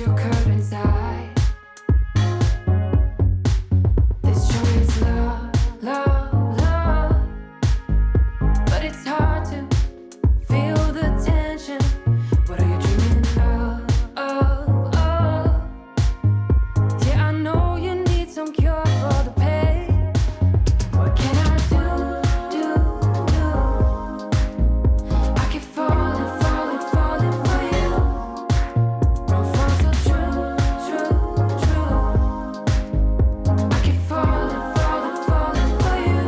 your curtains high. This joy is love, love, love. But it's hard to feel the tension. What are you dreaming of? Yeah, I know you need some cure for the pain. What can I do? I keep falling for you. Wrong fall so true. I keep falling for you.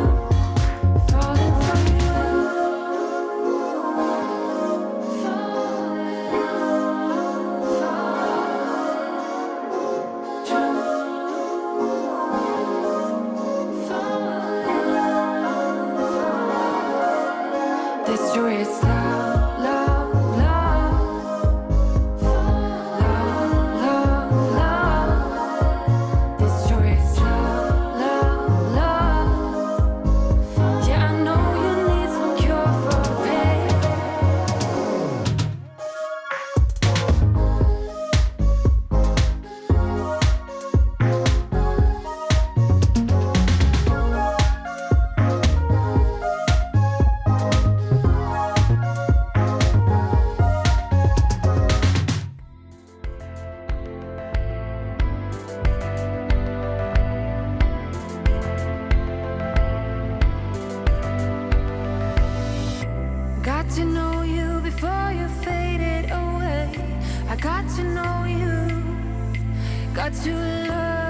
Falling for you. This joy is love, love, love. Love, love, love. This joy is love, love, love. Yeah, I know you need some cure for the pain. Got to know you before you faded away. I got to know you. Got to love